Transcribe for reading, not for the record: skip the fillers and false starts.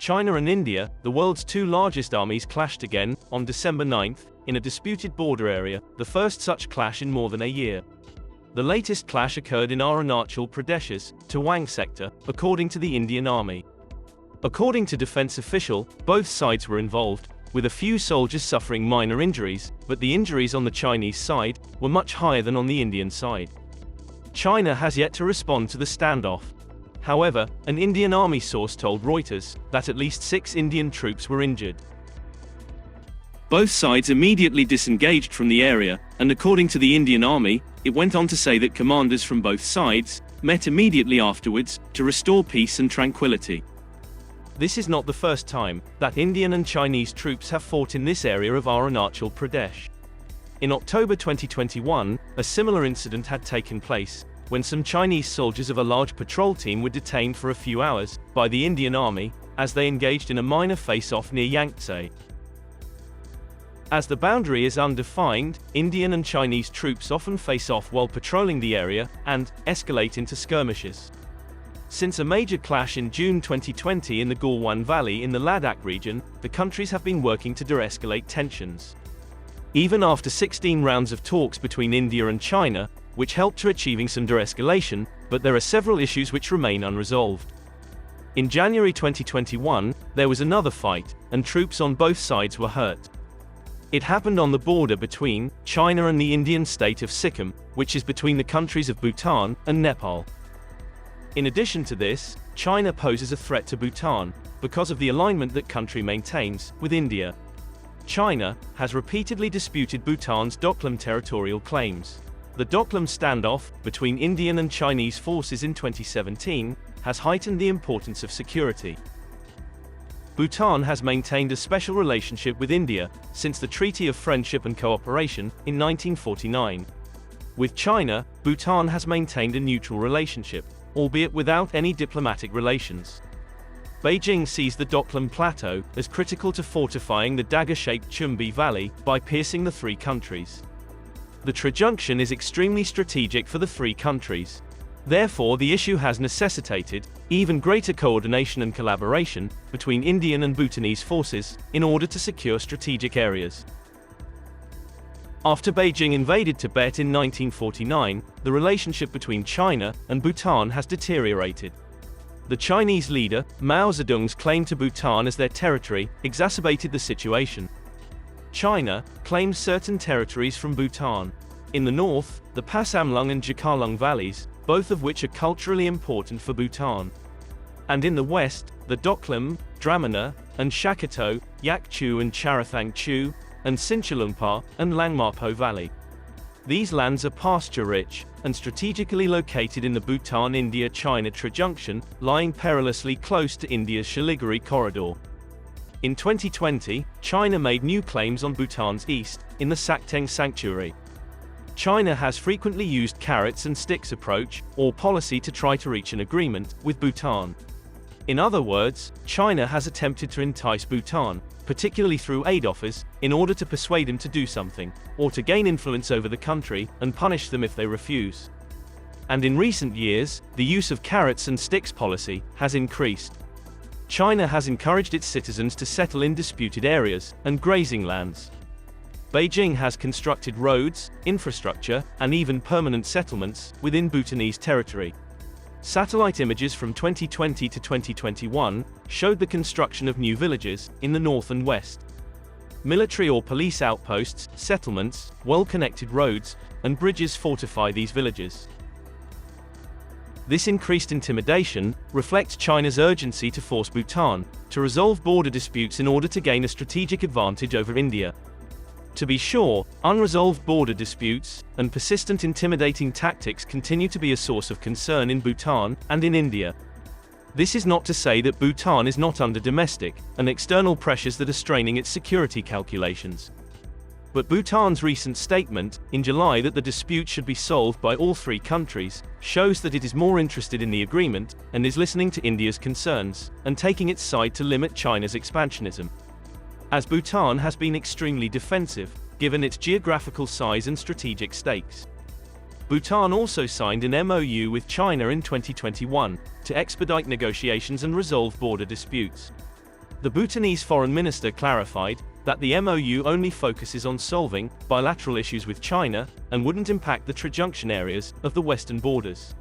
China and India, the world's two largest armies, clashed again, on December 9, in a disputed border area, the first such clash in more than a year. The latest clash occurred in Arunachal Pradesh's Tawang sector, according to the Indian Army. According to defense official, both sides were involved, with a few soldiers suffering minor injuries, but the injuries on the Chinese side were much higher than on the Indian side. China has yet to respond to the standoff. However, an Indian Army source told Reuters that at least 6 Indian troops were injured. Both sides immediately disengaged from the area, and according to the Indian Army, it went on to say that commanders from both sides met immediately afterwards to restore peace and tranquility. This is not the first time that Indian and Chinese troops have fought in this area of Arunachal Pradesh. In October 2021, a similar incident had taken place, when some Chinese soldiers of a large patrol team were detained for a few hours by the Indian Army as they engaged in a minor face-off near Yangtse. As the boundary is undefined, Indian and Chinese troops often face off while patrolling the area and escalate into skirmishes. Since a major clash in June 2020 in the Galwan Valley in the Ladakh region, the countries have been working to de-escalate tensions. Even after 16 rounds of talks between India and China, which helped to achieving some de-escalation, but there are several issues which remain unresolved. In January 2021, there was another fight, and troops on both sides were hurt. It happened on the border between China and the Indian state of Sikkim, which is between the countries of Bhutan and Nepal. In addition to this, China poses a threat to Bhutan, because of the alignment that country maintains with India. China has repeatedly disputed Bhutan's Doklam territorial claims. The Doklam standoff between Indian and Chinese forces in 2017 has heightened the importance of security. Bhutan has maintained a special relationship with India since the Treaty of Friendship and Cooperation in 1949. With China, Bhutan has maintained a neutral relationship, albeit without any diplomatic relations. Beijing sees the Doklam Plateau as critical to fortifying the dagger-shaped Chumbi Valley by piercing the three countries. The trajunction is extremely strategic for the three countries. Therefore, the issue has necessitated even greater coordination and collaboration between Indian and Bhutanese forces in order to secure strategic areas. After Beijing invaded Tibet in 1949, the relationship between China and Bhutan has deteriorated. The Chinese leader, Mao Zedong's claim to Bhutan as their territory exacerbated the situation. China claims certain territories from Bhutan. In the north, the Pasamlung and Jakalung valleys, both of which are culturally important for Bhutan. And in the west, the Doklam, Dramana, and Shakato, Yakchu and Charathangchu, and Sinchalungpa, and Langmapo Valley. These lands are pasture-rich, and strategically located in the Bhutan-India-China trajunction, lying perilously close to India's Siliguri corridor. In 2020, China made new claims on Bhutan's east, in the Sakteng Sanctuary. China has frequently used carrots and sticks approach, or policy to try to reach an agreement with Bhutan. In other words, China has attempted to entice Bhutan, particularly through aid offers, in order to persuade them to do something, or to gain influence over the country, and punish them if they refuse. And in recent years, the use of carrots and sticks policy has increased. China has encouraged its citizens to settle in disputed areas and grazing lands. Beijing has constructed roads, infrastructure, and even permanent settlements within Bhutanese territory. Satellite images from 2020 to 2021 showed the construction of new villages in the north and west. Military or police outposts, settlements, well-connected roads, and bridges fortify these villages. This increased intimidation reflects China's urgency to force Bhutan to resolve border disputes in order to gain a strategic advantage over India. To be sure, unresolved border disputes and persistent intimidating tactics continue to be a source of concern in Bhutan and in India. This is not to say that Bhutan is not under domestic and external pressures that are straining its security calculations. But Bhutan's recent statement, in July, that the dispute should be solved by all three countries, shows that it is more interested in the agreement and is listening to India's concerns and taking its side to limit China's expansionism. As Bhutan has been extremely defensive, given its geographical size and strategic stakes. Bhutan also signed an MOU with China in 2021 to expedite negotiations and resolve border disputes. The Bhutanese foreign minister clarified that the MOU only focuses on solving bilateral issues with China and wouldn't impact the trajunction areas of the western borders.